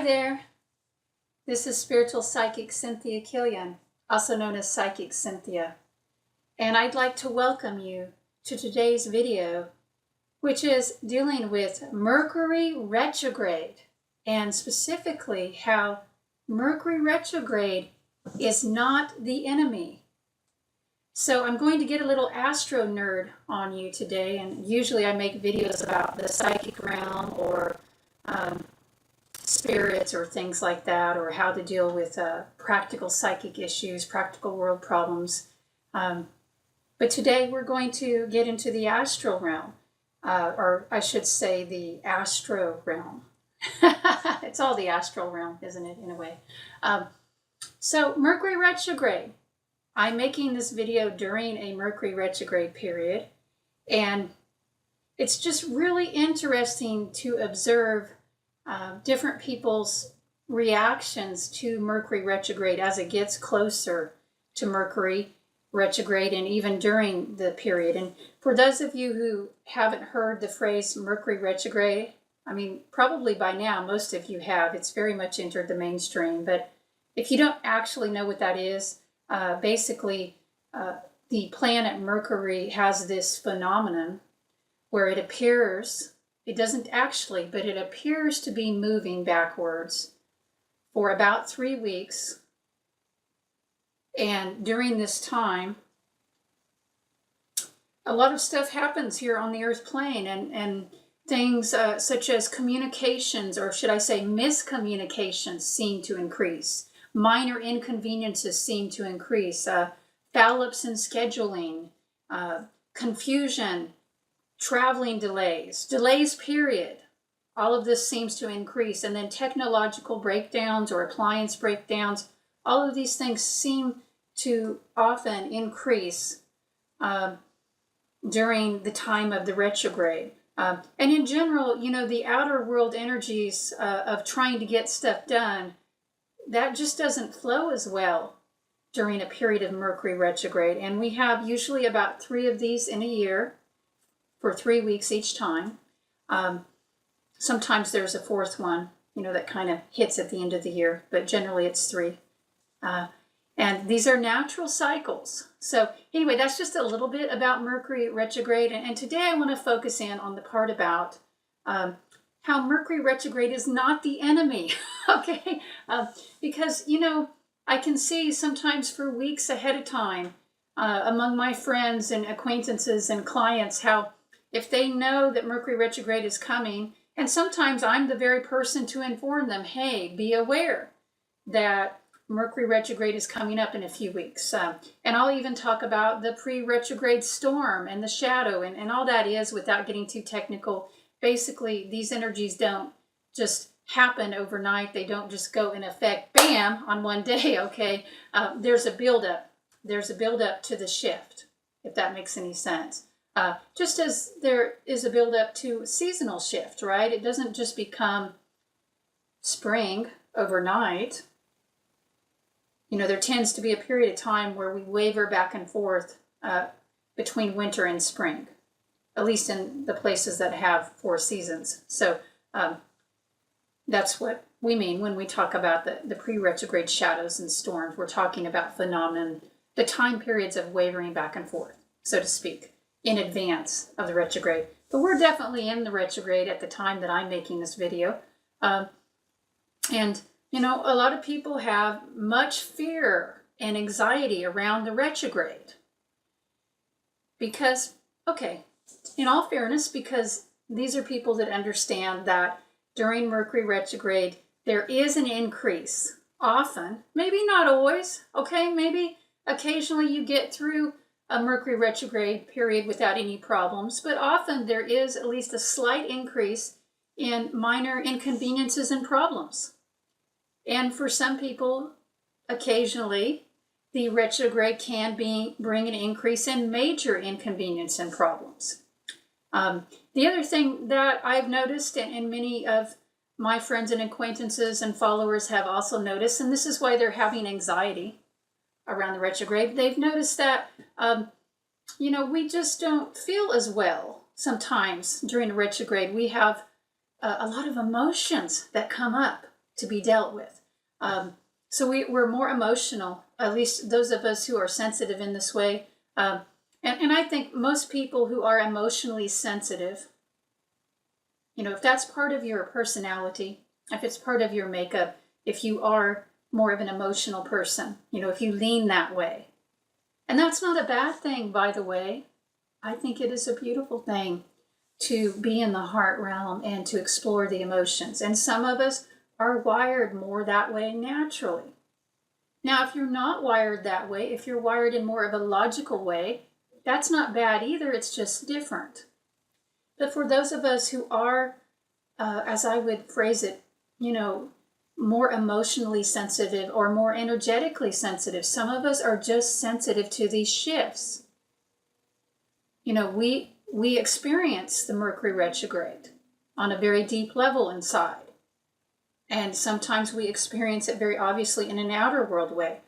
there, this is Spiritual Psychic Cynthia Killian, also known as Psychic Cynthia, and I'd like to welcome you to today's video, which is dealing with Mercury Retrograde, and specifically how Mercury Retrograde is not the enemy. So I'm going to get a little astro nerd on you today, and usually I make videos about the psychic realm or spirits or things like that, or how to deal with practical psychic issues, practical world problems. But today we're going to get into the astral realm, or I should say the astro realm. It's all the astral realm, isn't it, in a way? So Mercury Retrograde. I'm making this video during a Mercury retrograde period, and it's just really interesting to observe different people's reactions to Mercury retrograde as it gets closer to Mercury retrograde and even during the period. And for those of you who haven't heard the phrase Mercury retrograde, I mean, probably by now most of you have. It's very much entered the mainstream, but if you don't actually know what that is, basically, the planet Mercury has this phenomenon where it appears, it doesn't actually, but it appears to be moving backwards for about 3 weeks. And during this time, a lot of stuff happens here on the Earth plane, and things such as communications, or should I say miscommunications, seem to increase. Minor inconveniences seem to increase, foul-ups in scheduling, confusion, traveling delays period. All of this seems to increase. And then technological breakdowns or appliance breakdowns, all of these things seem to often increase during the time of the retrograde. And in general, you know, the outer world energies of trying to get stuff done, that just doesn't flow as well during a period of Mercury retrograde. And we have usually about 3 of these in a year for 3 weeks each time. Sometimes there's a 4th one, you know, that kind of hits at the end of the year, but generally it's 3. And these are natural cycles. So anyway, that's just a little bit about Mercury retrograde. And today I want to focus in on the part about how Mercury retrograde is not the enemy, okay? Because, you know, I can see sometimes for weeks ahead of time among my friends and acquaintances and clients how if they know that Mercury retrograde is coming, and sometimes I'm the very person to inform them, hey, be aware that Mercury retrograde is coming up in a few weeks. And I'll even talk about the pre-retrograde storm and the shadow and all that is, without getting too technical. Basically, these energies don't just happen overnight. They don't just go in effect, bam, on one day, okay? There's a buildup. There's a buildup to the shift, if that makes any sense. Just as there is a buildup to seasonal shift, right? It doesn't just become spring overnight. You know, there tends to be a period of time where we waver back and forth between winter and spring, at least in the places that have 4 seasons. So that's what we mean when we talk about the pre-retrograde shadows and storms. We're talking about phenomenon, the time periods of wavering back and forth, so to speak, in advance of the retrograde. But we're definitely in the retrograde at the time that I'm making this video. And, you know, a lot of people have much fear and anxiety around the retrograde. Because, okay, in all fairness, because these are people that understand that during Mercury retrograde, there is an increase. Often, maybe not always, okay? Maybe occasionally you get through a Mercury retrograde period without any problems, but often there is at least a slight increase in minor inconveniences and problems. And for some people, occasionally, the retrograde can bring an increase in major inconvenience and problems. The other thing that I've noticed, and many of my friends and acquaintances and followers have also noticed, and this is why they're having anxiety around the retrograde, they've noticed that, you know, we just don't feel as well sometimes during the retrograde. We have a lot of emotions that come up to be dealt with. So we're more emotional, at least those of us who are sensitive in this way. And I think most people who are emotionally sensitive, if that's part of your personality, if it's part of your makeup, if you are more of an emotional person, if you lean that way. And that's not a bad thing, by the way. I think it is a beautiful thing to be in the heart realm and to explore the emotions. And some of us are wired more that way naturally. Now, if you're not wired that way, if you're wired in more of a logical way, that's not bad either. It's just different. But for those of us who are, as I would phrase it, more emotionally sensitive or more energetically sensitive, some of us are just sensitive to these shifts. We experience the Mercury retrograde on a very deep level inside. And sometimes we experience it very obviously in an outer world way.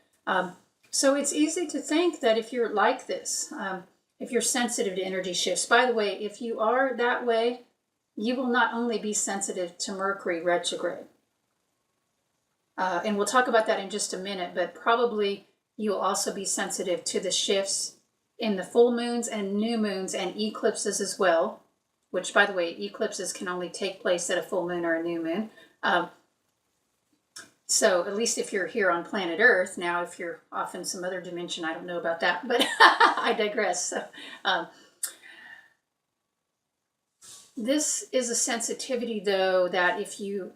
So it's easy to think that if you're like this, if you're sensitive to energy shifts, by the way, if you are that way, you will not only be sensitive to Mercury retrograde. And we'll talk about that in just a minute, but probably you'll also be sensitive to the shifts in the full moons and new moons and eclipses as well, which, by the way, eclipses can only take place at a full moon or a new moon. So at least if you're here on planet Earth, now if you're off in some other dimension, I don't know about that, but I digress. So, this is a sensitivity, though, that if you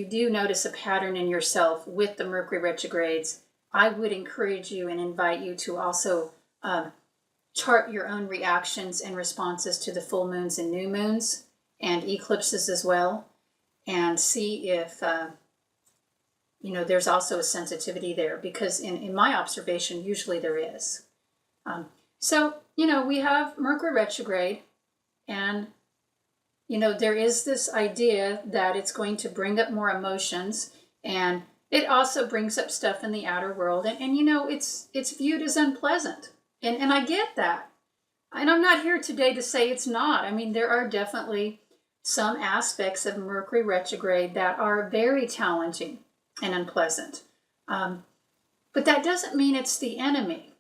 do notice a pattern in yourself with the Mercury retrogrades, I would encourage you and invite you to also chart your own reactions and responses to the full moons and new moons and eclipses as well, and see if there's also a sensitivity there, because in my observation, usually there is. So we have Mercury retrograde, and there is this idea that it's going to bring up more emotions, and it also brings up stuff in the outer world, and it's viewed as unpleasant. And I get that. And I'm not here today to say it's not. I mean, there are definitely some aspects of Mercury retrograde that are very challenging and unpleasant. But that doesn't mean it's the enemy.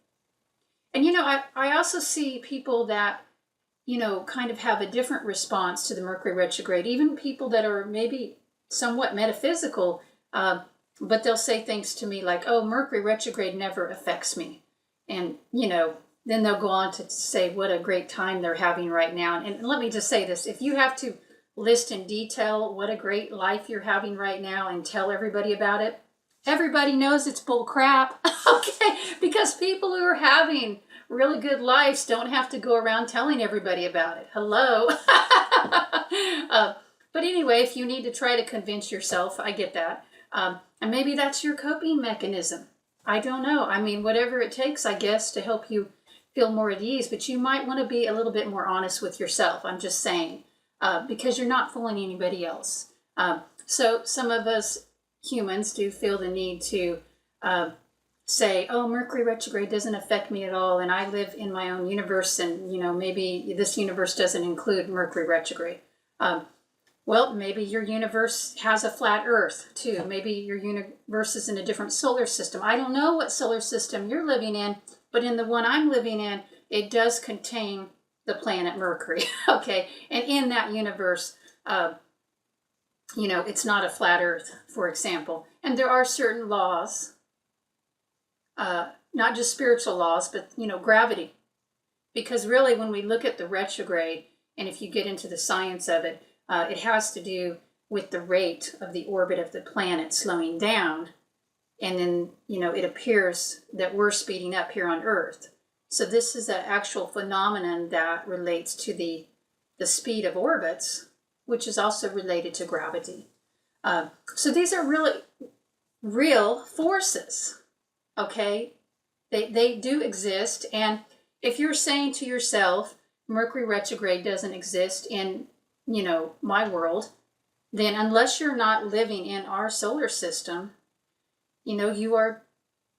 And, I also see people that, kind of have a different response to the Mercury retrograde, even people that are maybe somewhat metaphysical, but they'll say things to me like, oh, Mercury retrograde never affects me. And, then they'll go on to say what a great time they're having right now. And let me just say this, if you have to list in detail what a great life you're having right now and tell everybody about it, everybody knows it's bull crap, okay? Because people who are having really good lives don't have to go around telling everybody about it. Hello? But anyway, if you need to try to convince yourself, I get that. And maybe that's your coping mechanism. I don't know. I mean, whatever it takes, I guess, to help you feel more at ease. But you might want to be a little bit more honest with yourself. I'm just saying, because you're not fooling anybody else. So some of us humans do feel the need to say, oh, Mercury retrograde doesn't affect me at all, and I live in my own universe, and maybe this universe doesn't include Mercury retrograde. Well, maybe your universe has a flat Earth too. Maybe your universe is in a different solar system. I don't know what solar system you're living in, but in the one I'm living in, it does contain the planet Mercury. Okay, and in that universe, it's not a flat Earth, for example. And there are certain laws, not just spiritual laws, but, gravity. Because really, when we look at the retrograde, and if you get into the science of it, it has to do with the rate of the orbit of the planet slowing down. And then, it appears that we're speeding up here on Earth. So this is an actual phenomenon that relates to the speed of orbits, which is also related to gravity. So these are really real forces, okay? They do exist. And if you're saying to yourself, Mercury retrograde doesn't exist in, my world, then unless you're not living in our solar system, you are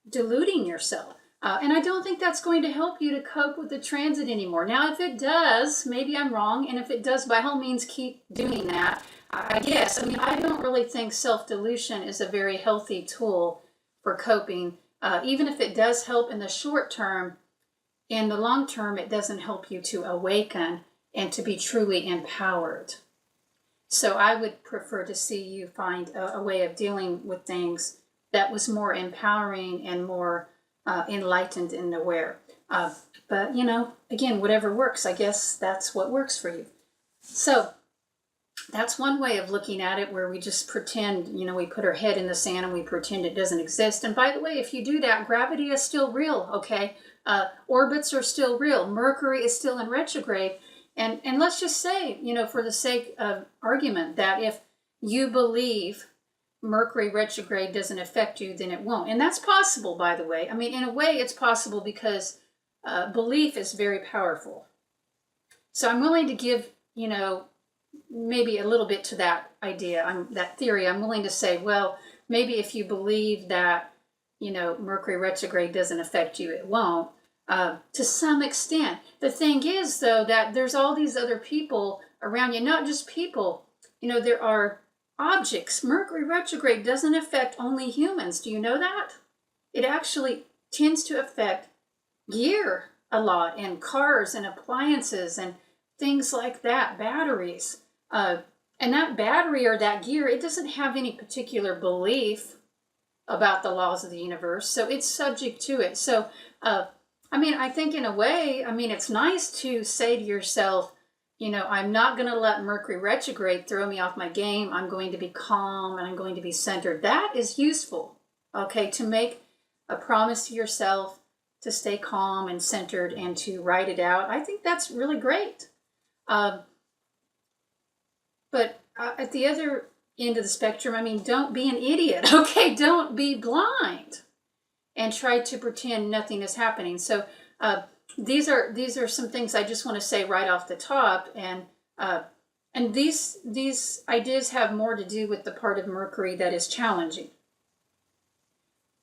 deluding yourself. And I don't think that's going to help you to cope with the transit anymore. Now, if it does, maybe I'm wrong. And if it does, by all means, keep doing that. I guess, I mean, I don't really think self-delusion is a very healthy tool for coping. Even if it does help in the short term, in the long term, it doesn't help you to awaken and to be truly empowered. So I would prefer to see you find a way of dealing with things that was more empowering and more enlightened and aware. But, you know, again, whatever works, I guess that's what works for you. So that's one way of looking at it, where we just pretend, you know, we put our head in the sand and we pretend it doesn't exist. And by the way, if you do that, gravity is still real, okay? Orbits are still real. Mercury is still in retrograde. And let's just say, you know, for the sake of argument, that if you believe Mercury retrograde doesn't affect you, then it won't. And that's possible, by the way. I mean, in a way, it's possible because belief is very powerful. So I'm willing to give, you know, maybe a little bit to that idea, that theory. I'm willing to say, well, maybe if you believe that, you know, Mercury retrograde doesn't affect you, it won't, to some extent. The thing is, though, that there's all these other people around you, not just people, you know, there are objects. Mercury retrograde doesn't affect only humans. Do you know that? It actually tends to affect gear a lot, and cars and appliances and things like that, batteries. And that battery or that gear, it doesn't have any particular belief about the laws of the universe, so it's subject to it. So, I mean, I think in a way, I mean, it's nice to say to yourself, you know, I'm not going to let Mercury retrograde throw me off my game. I'm going to be calm and I'm going to be centered. That is useful, okay, to make a promise to yourself to stay calm and centered and to write it out. I think that's really great. But at the other end of the spectrum, I mean, don't be an idiot, okay? Don't be blind and try to pretend nothing is happening. So these are some things I just want to say right off the top, and these ideas have more to do with the part of Mercury that is challenging,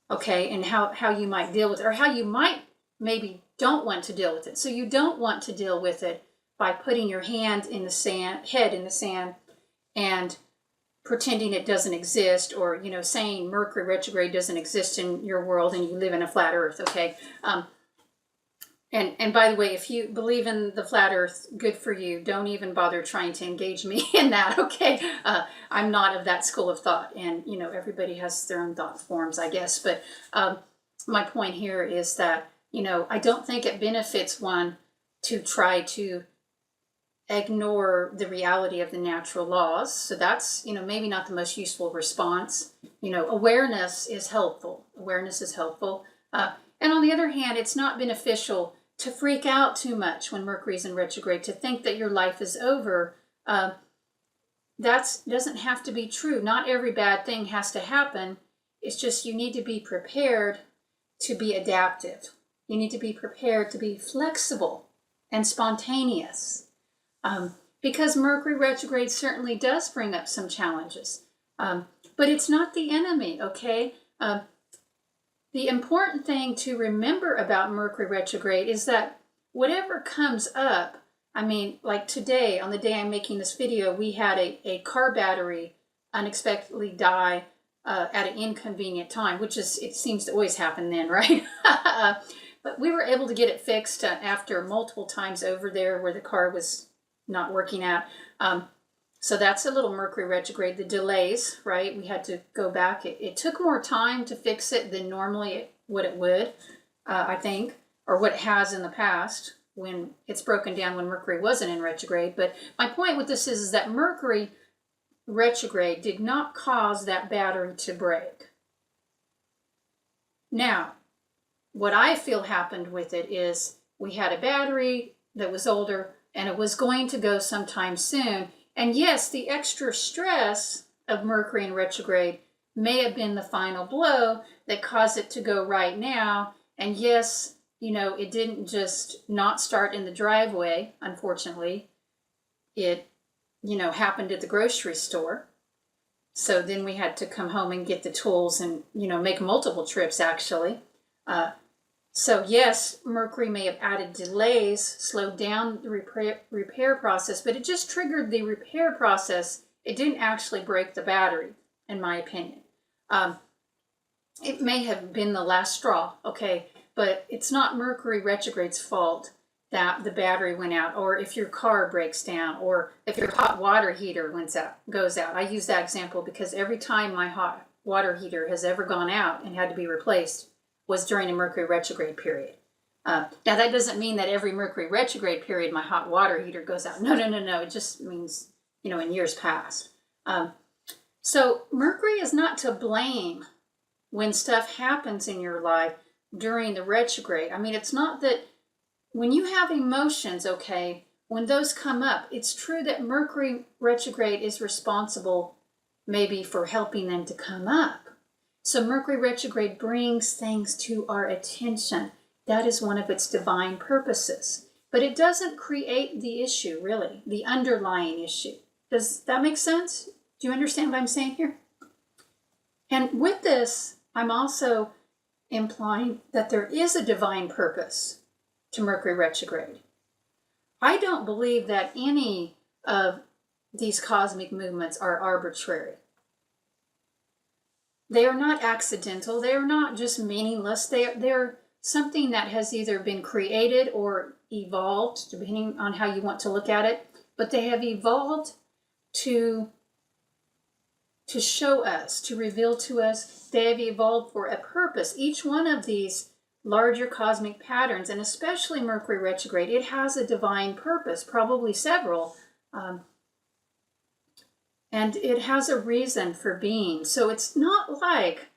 okay, and how you might deal with it, or how you might maybe don't want to deal with it. So you don't want to deal with it by putting your hand in the sand, head in the sand, and pretending it doesn't exist, or, you know, saying Mercury retrograde doesn't exist in your world and you live in a flat earth, okay? And by the way, if you believe in the flat earth, good for you. Don't even bother trying to engage me in that, okay? I'm not of that school of thought, and, you know, everybody has their own thought forms, I guess. But my point here is that, you know, I don't think it benefits one to try to ignore the reality of the natural laws. So that's, you know, maybe not the most useful response. You know, awareness is helpful. Awareness is helpful. And on the other hand, it's not beneficial to freak out too much when Mercury's in retrograde, to think that your life is over. That doesn't have to be true. Not every bad thing has to happen. It's just you need to be prepared to be adaptive. You need to be prepared to be flexible and spontaneous. Because Mercury retrograde certainly does bring up some challenges. But it's not the enemy, okay? The important thing to remember about Mercury retrograde is that whatever comes up, I mean, like today, on the day I'm making this video, we had a car battery unexpectedly die at an inconvenient time, which is, it seems to always happen then, right? But we were able to get it fixed after multiple times over there where the car was not working out. So that's a little Mercury retrograde, the delays, right? We had to go back. It took more time to fix it than normally it would, I think, or what it has in the past when it's broken down when Mercury wasn't in retrograde. But my point with this is that Mercury retrograde did not cause that battery to break. Now, what I feel happened with it is we had a battery that was older and it was going to go sometime soon. And yes, the extra stress of Mercury in retrograde may have been the final blow that caused it to go right now. And yes, you know, it didn't just not start in the driveway, unfortunately. It, you know, happened at the grocery store. So then we had to come home and get the tools and, you know, make multiple trips, actually. So yes, Mercury may have added delays, slowed down the repair process, but it just triggered the repair process it didn't actually break the battery, in my opinion. It may have been the last straw, okay, but it's not Mercury retrograde's fault that the battery went out, or if your car breaks down, or if your hot water heater goes out. I use that example because every time my hot water heater has ever gone out and had to be replaced was during a Mercury retrograde period. Now that doesn't mean that every Mercury retrograde period my hot water heater goes out. No. It just means, in years past. So Mercury is not to blame when stuff happens in your life during the retrograde. I mean, it's not that when you have emotions, okay, when those come up, it's true that Mercury retrograde is responsible maybe for helping them to come up. So Mercury retrograde brings things to our attention. That is one of its divine purposes. But it doesn't create the issue, really, the underlying issue. Does that make sense? Do you understand what I'm saying here? And with this, I'm also implying that there is a divine purpose to Mercury retrograde. I don't believe that any of these cosmic movements are arbitrary. They are not accidental. They are not just meaningless. They're something that has either been created or evolved, depending on how you want to look at it. But they have evolved to show us, to reveal to us. They have evolved for a purpose. Each one of these larger cosmic patterns, and especially Mercury retrograde, it has a divine purpose, probably several. And it has a reason for being. So it's not like,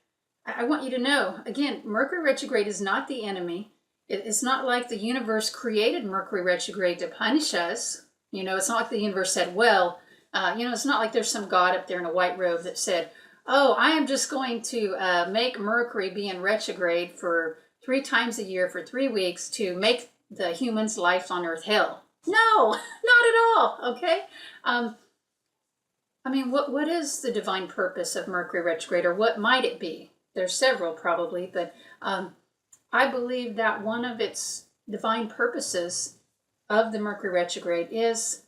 I want you to know, again, Mercury retrograde is not the enemy. It's not like the universe created Mercury retrograde to punish us. It's not like the universe said, well, it's not like there's some God up there in a white robe that said, oh, I am just going to make Mercury be in retrograde for 3 times a year for 3 weeks to make the humans' life on Earth hell. No, not at all, okay? What is the divine purpose of Mercury retrograde, or what might it be? There's several probably, but I believe that one of its divine purposes of the Mercury retrograde is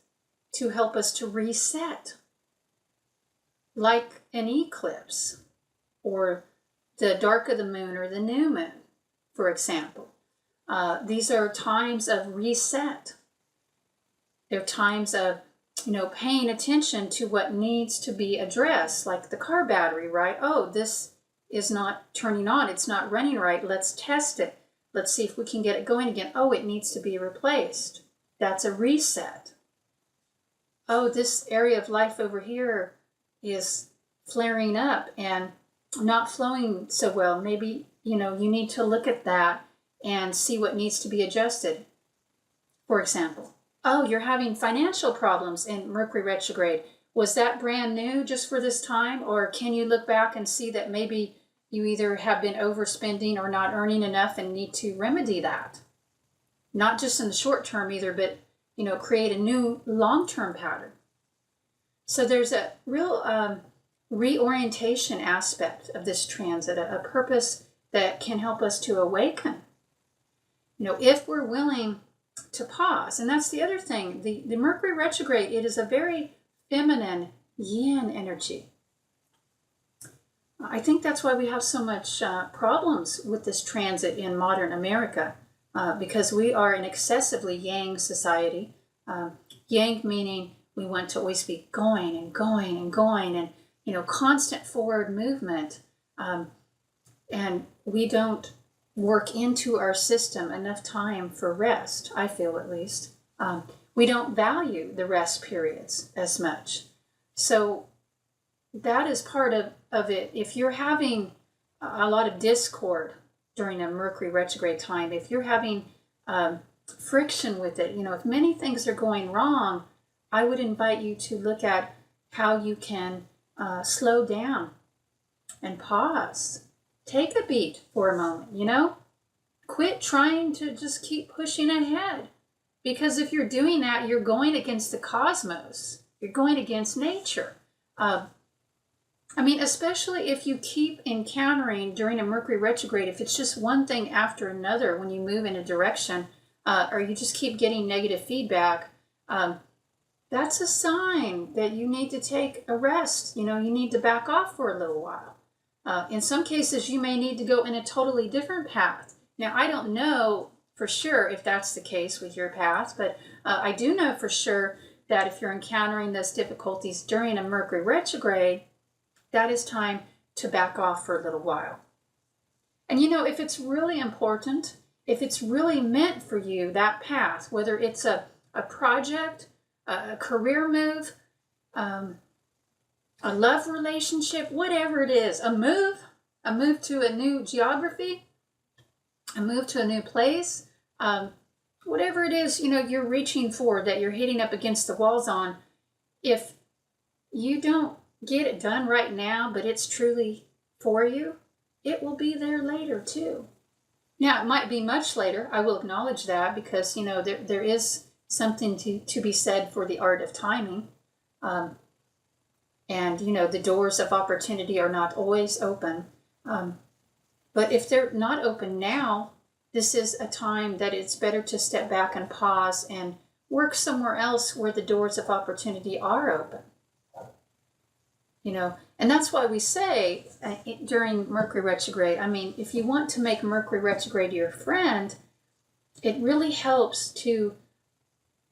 to help us to reset, like an eclipse, or the dark of the moon, or the new moon, for example. These are times of reset. They're times of paying attention to what needs to be addressed, like the car battery, right? Oh, this is not turning on. It's not running right. Let's test it. Let's see if we can get it going again. Oh, it needs to be replaced. That's a reset. Oh, this area of life over here is flaring up and not flowing so well. Maybe, you need to look at that and see what needs to be adjusted, for example. Oh, you're having financial problems in Mercury retrograde. Was that brand new just for this time? Or can you look back and see that maybe you either have been overspending or not earning enough and need to remedy that? Not just in the short term either, but, create a new long-term pattern. So there's a real reorientation aspect of this transit, a purpose that can help us to awaken. If we're willing to pause. And that's the other thing. The Mercury retrograde, it is a very feminine yin energy. I think that's why we have so much problems with this transit in modern America, because we are an excessively yang society. Yang meaning we want to always be going and going and going and, constant forward movement. And we don't work into our system enough time for rest, I feel at least. We don't value the rest periods as much. So that is part of it. If you're having a lot of discord during a Mercury retrograde time, if you're having friction with it, if many things are going wrong, I would invite you to look at how you can slow down and pause. Take a beat for a moment, Quit trying to just keep pushing ahead. Because if you're doing that, you're going against the cosmos. You're going against nature. Especially if you keep encountering during a Mercury retrograde, if it's just one thing after another when you move in a direction, or you just keep getting negative feedback, that's a sign that you need to take a rest. You need to back off for a little while. In some cases, you may need to go in a totally different path. Now, I don't know for sure if that's the case with your path, but I do know for sure that if you're encountering those difficulties during a Mercury retrograde, that is time to back off for a little while. And if it's really important, if it's really meant for you, that path, whether it's a project, a career move, a love relationship, whatever it is, a move to a new geography, a move to a new place, whatever it is, you're reaching for, that you're hitting up against the walls on, if you don't get it done right now, but it's truly for you, it will be there later too. Now, it might be much later. I will acknowledge that, because, there is something to be said for the art of timing. And, the doors of opportunity are not always open. But if they're not open now, this is a time that it's better to step back and pause and work somewhere else where the doors of opportunity are open. And that's why we say during Mercury retrograde, if you want to make Mercury retrograde your friend, it really helps to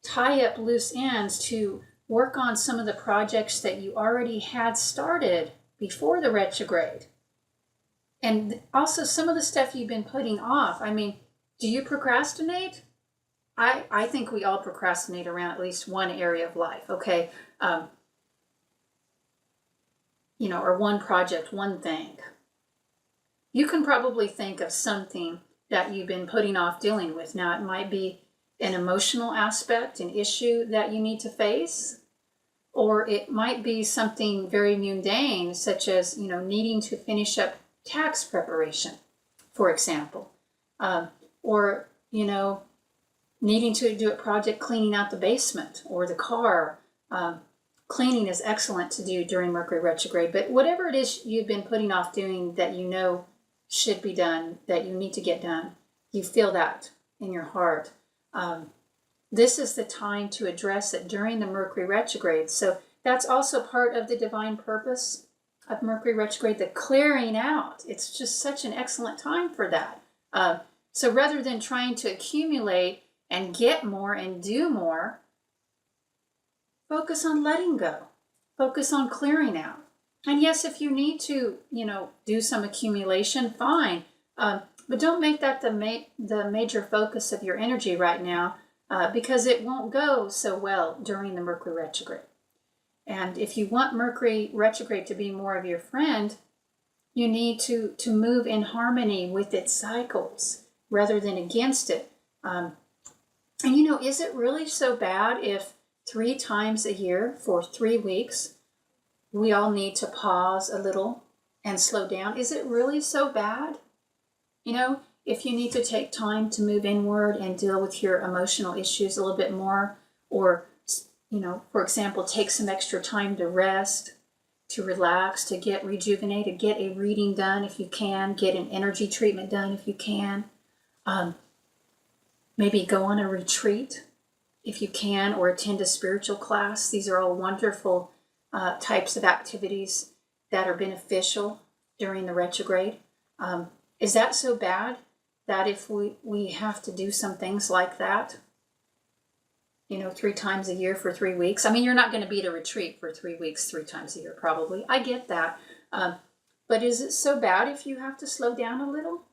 tie up loose ends, to work on some of the projects that you already had started before the retrograde. And also some of the stuff you've been putting off. Do you procrastinate? I think we all procrastinate around at least one area of life, okay? Or one project, one thing. You can probably think of something that you've been putting off dealing with. Now, it might be an emotional aspect, an issue that you need to face, or it might be something very mundane, such as, needing to finish up tax preparation, for example, or, needing to do a project cleaning out the basement or the car. Cleaning is excellent to do during Mercury retrograde, but whatever it is you've been putting off doing that should be done, that you need to get done, you feel that in your heart. This is the time to address it during the Mercury retrograde. So that's also part of the divine purpose of Mercury retrograde, the clearing out. It's just such an excellent time for that. So rather than trying to accumulate and get more and do more, focus on letting go. Focus on clearing out. And yes, if you need to, do some accumulation, fine. But don't make that the major focus of your energy right now, because it won't go so well during the Mercury retrograde. And if you want Mercury retrograde to be more of your friend, you need to move in harmony with its cycles rather than against it. And is it really so bad if 3 times a year for 3 weeks, we all need to pause a little and slow down? Is it really so bad? If you need to take time to move inward and deal with your emotional issues a little bit more, or, for example, take some extra time to rest, to relax, to get rejuvenated, get a reading done if you can, get an energy treatment done if you can. Maybe go on a retreat if you can, or attend a spiritual class. These are all wonderful types of activities that are beneficial during the retrograde. Is that so bad that if we have to do some things like that, 3 times a year for 3 weeks? You're not going to be at a retreat for 3 weeks, 3 times a year, probably. I get that. But is it so bad if you have to slow down a little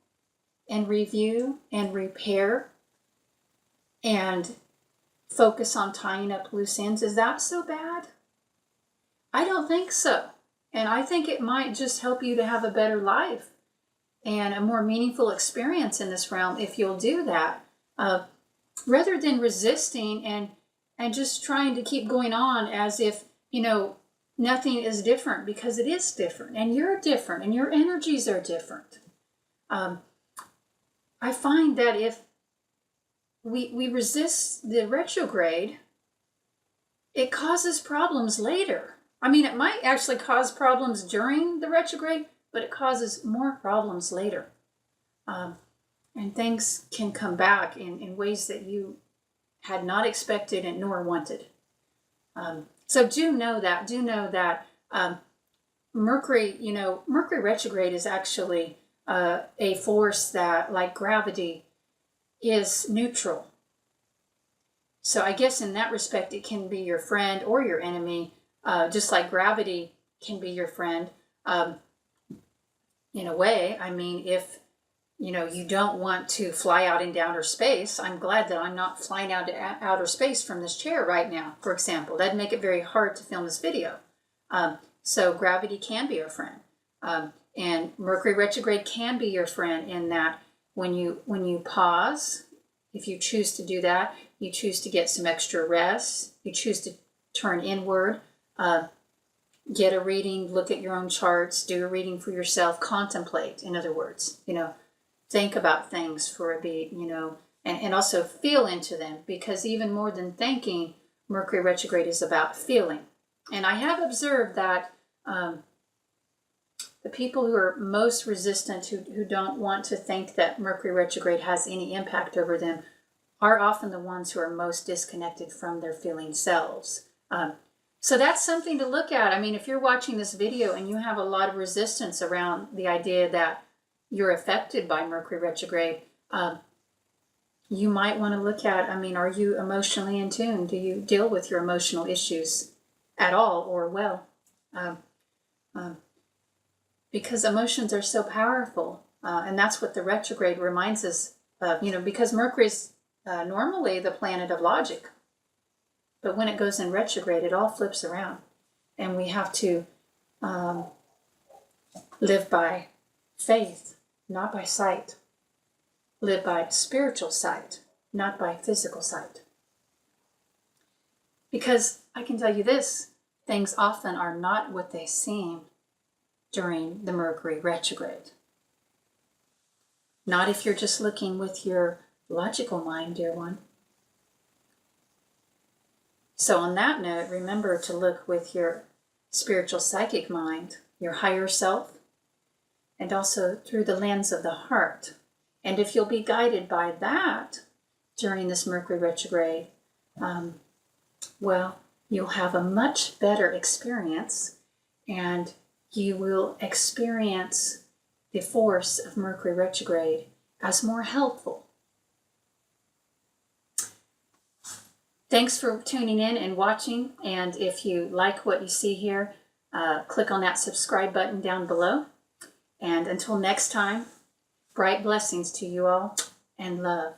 and review and repair and focus on tying up loose ends? Is that so bad? I don't think so. And I think it might just help you to have a better life and a more meaningful experience in this realm if you'll do that, rather than resisting and just trying to keep going on as if, nothing is different, because it is different, and you're different, and your energies are different. I find that if we resist the retrograde, it causes problems later. It might actually cause problems during the retrograde, but it causes more problems later. And things can come back in ways that you had not expected and nor wanted. So do know that Mercury, Mercury retrograde is actually a force that, like gravity, is neutral. So I guess in that respect, it can be your friend or your enemy, just like gravity can be your friend. In a way, I mean, if you don't want to fly out into outer space, I'm glad that I'm not flying out to outer space from this chair right now, for example. That'd make it very hard to film this video. So gravity can be your friend. And Mercury retrograde can be your friend in that when you pause, if you choose to do that, you choose to get some extra rest, you choose to turn inward, get a reading, look at your own charts, do a reading for yourself, contemplate, in other words, think about things for a beat, and also feel into them, because even more than thinking, Mercury retrograde is about feeling. And I have observed that the people who are most resistant, who don't want to think that Mercury retrograde has any impact over them, are often the ones who are most disconnected from their feeling selves. So that's something to look at. I mean, if you're watching this video and you have a lot of resistance around the idea that you're affected by Mercury retrograde, you might want to look at, are you emotionally in tune? Do you deal with your emotional issues at all or well? Because emotions are so powerful, and that's what the retrograde reminds us of, because Mercury is normally the planet of logic. But when it goes in retrograde, it all flips around. And we have to live by faith, not by sight. Live by spiritual sight, not by physical sight. Because I can tell you this, things often are not what they seem during the Mercury retrograde. Not if you're just looking with your logical mind, dear one. So on that note, remember to look with your spiritual psychic mind, your higher self, and also through the lens of the heart. And if you'll be guided by that during this Mercury retrograde, you'll have a much better experience, and you will experience the force of Mercury retrograde as more helpful. Thanks for tuning in and watching. And if you like what you see here, click on that subscribe button down below. And until next time, bright blessings to you all and love.